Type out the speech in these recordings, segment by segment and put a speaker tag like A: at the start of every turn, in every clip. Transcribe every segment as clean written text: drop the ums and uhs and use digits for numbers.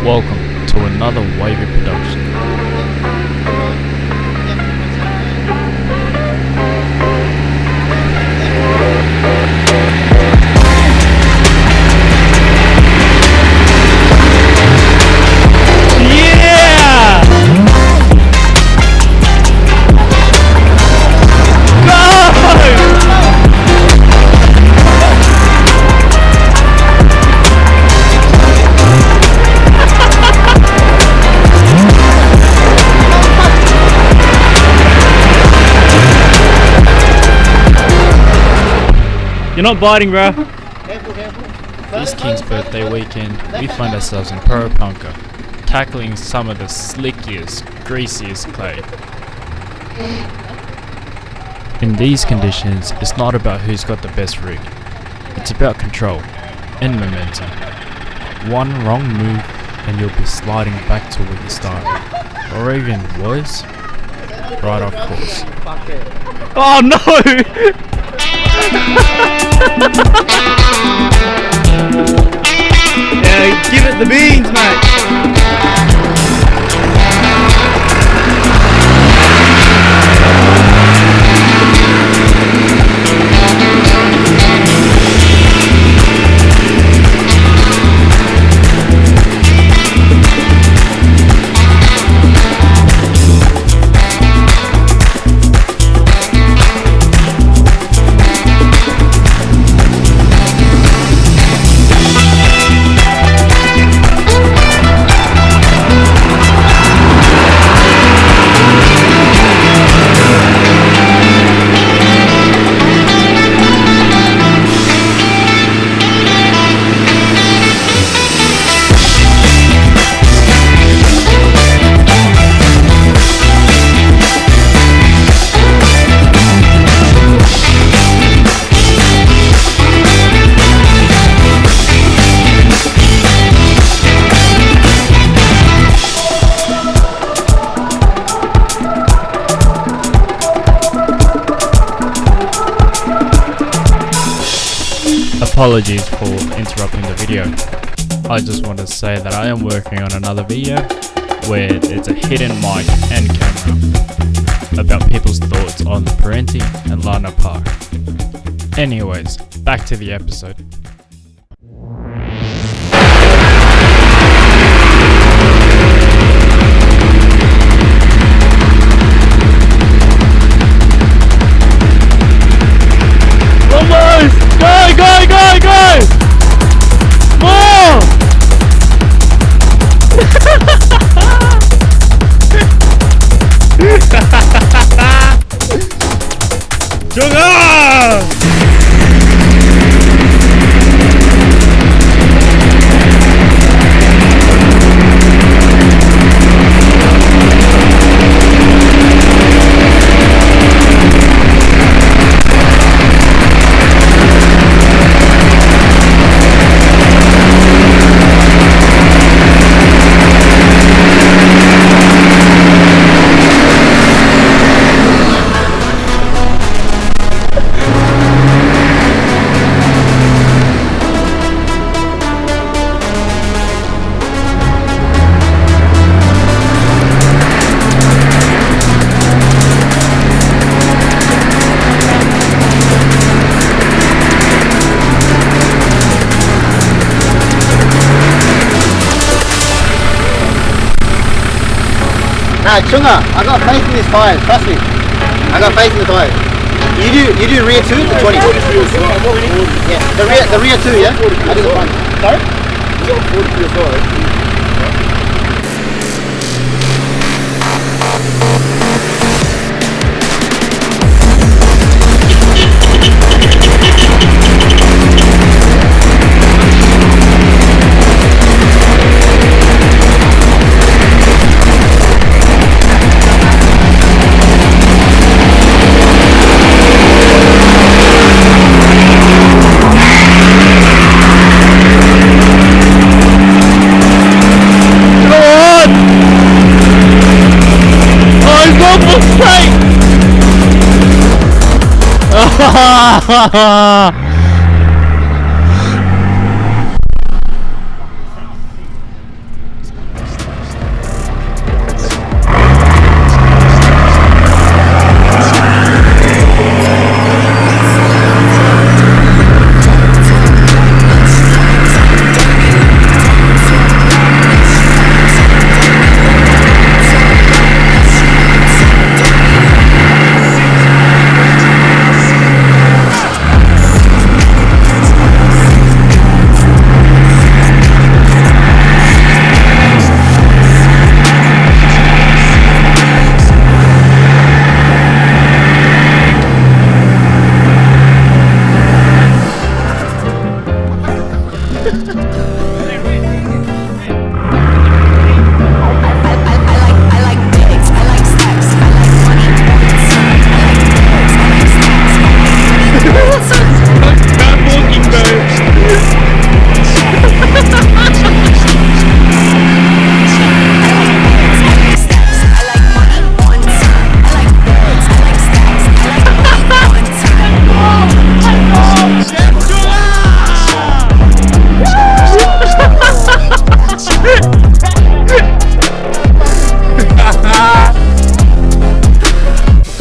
A: Welcome to another Waviivzn production. You're not biting, bro. This King's birthday weekend, we find ourselves in Pro Punker, tackling some of the slickiest, greasiest clay. In these conditions, it's not about who's got the best rig. It's about control and momentum. One wrong move and you'll be sliding back to where you started, or even worse, right off course. Oh no! Yeah, give it the beans, mate. Apologies for interrupting the video. I just want to say that I am working on another video where it's a hidden mic and camera about people's thoughts on the Parenti and Lana Park. Anyways, back to the episode. Go! More!
B: Nah, Chunga, I got faith in this tire, trust me. I got faith in the tire. You do rear 2 to 20. Yeah, the rear 2, yeah? I do the front. Sorry? You got 40 PSI.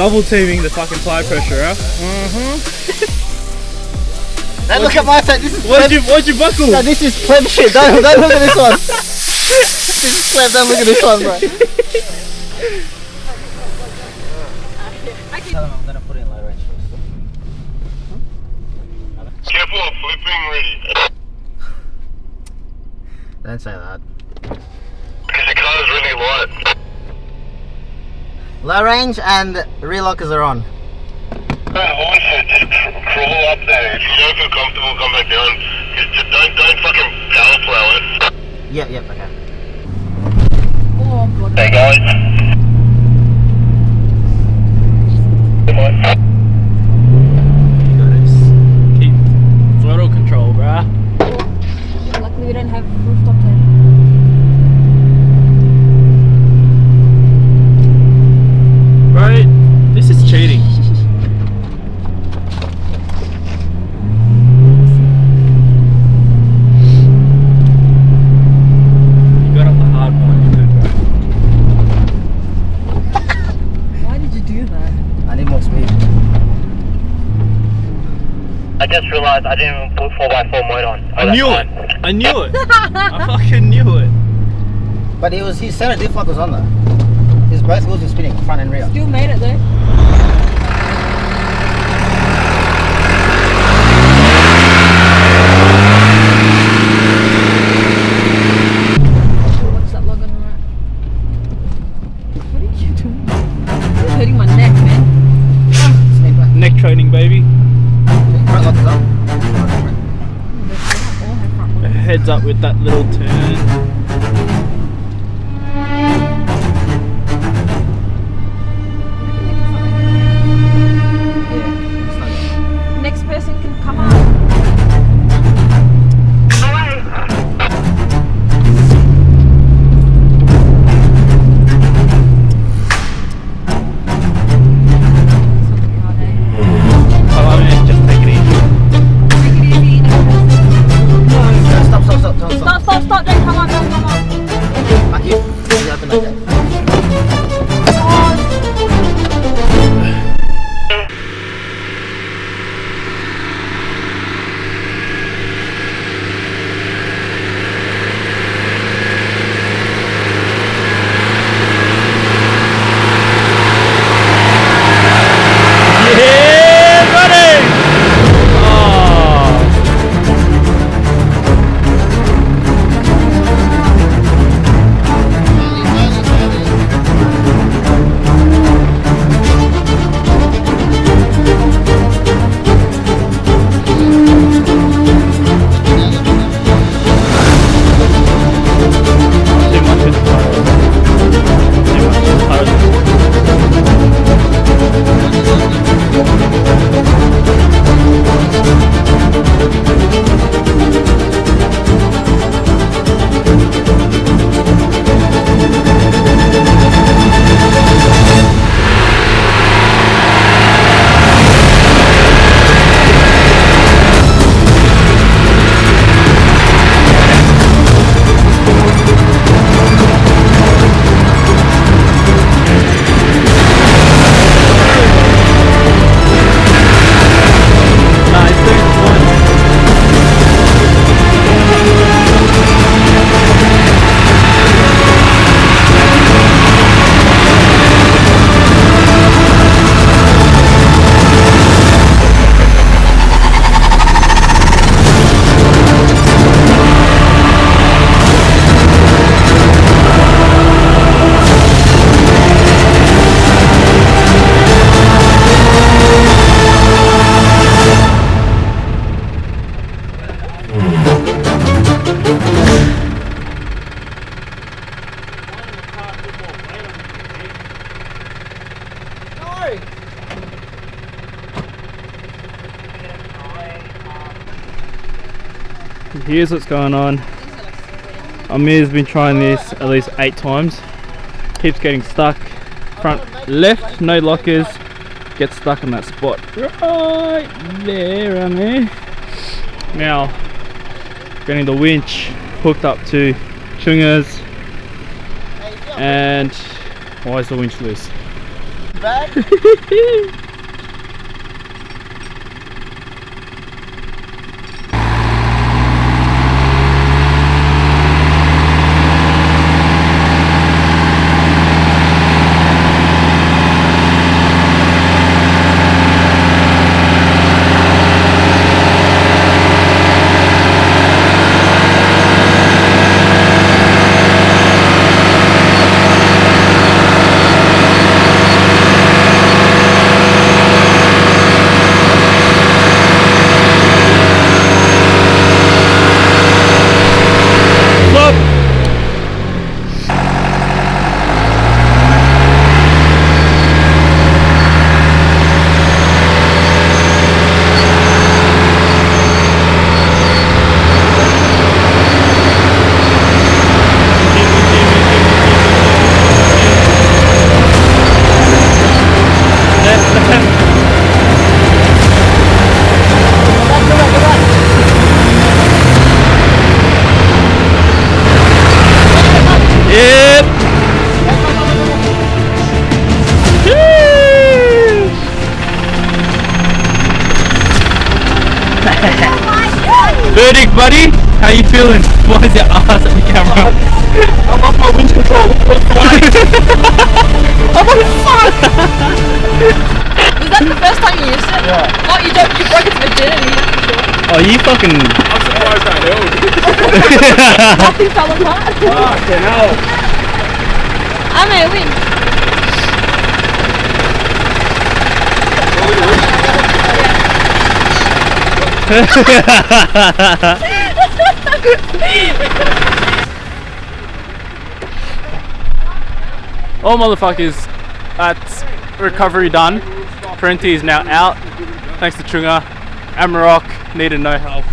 C: double teaming the fucking tire pressure, huh?
B: Now look at my side. This is
C: What's your buckle?
B: No, this is pleb shit. Don't look at this one. This is pleb. Don't look at this one, bro. Tell him I'm gonna put in low range first.
D: Careful of flipping ready.
B: Don't say that.
D: Because your car is really light.
B: Low range and rear lockers are on.
D: Also, just crawl up there. If you don't feel comfortable, come back down. Just don't fucking power plow it.
B: Yep, okay.
E: Oh god.
D: Hey guys. Come on.
C: Keep throttle control, bruh.
E: Luckily we don't have rooftop tape.
C: Right? This is cheating. You got up the hard one, you good, bro.
E: Why did you do that?
B: I need more speed.
D: I just realised I didn't even put 4x4 mode on.
C: I knew it! I knew it! I fucking knew it!
B: But his center diff lock was on though. His both wheels were spinning, front and rear.
E: Still made it though. What's that log on the right? What are you doing? It's hurting my neck, man.
B: Snake back.
C: Neck training, baby.
B: Front lock is on.
E: All have front logs.
C: Heads up with that little turn.
E: Next person can come up.
C: Oh, man, just take it easy.
E: Take it easy.
B: Stop.
E: Stop, don't come on, don't come on.
B: Back you. You have to make that.
C: Yeah, buddy! Oh. Too much with the tire. Too much with the tire. Nice, there's one. Here's what's going on. Amir's been trying this at least 8 times. Keeps getting stuck. Front left, no lockers. Gets stuck in that spot right there, Amir. Now, getting the winch hooked up to Chunga's. And why is the winch loose?
B: bag.
C: Verdict, buddy. How you feeling? Why is your ass at the camera?
B: I'm off my winch control.
C: I'm on fire!
E: Was that the first time you used it?
B: Yeah.
E: Oh, you broke its virginity.
C: Oh, you fucking.
D: I'm surprised that held.
E: Nothing fell apart.
B: Fucking hell.
E: I'm a win.
C: Oh motherfuckers, that's recovery done. Parenti is now out. Thanks to Chunga. Amarok needed no help.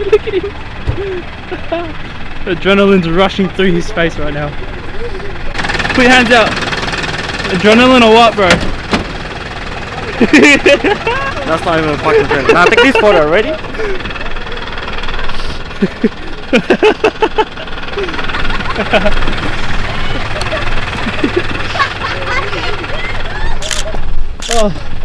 C: Look at him. Adrenaline's rushing through his face right now. Put your hands out. Adrenaline or what, bro?
B: That's not even a fucking thing. Now take this photo already.
C: Oh.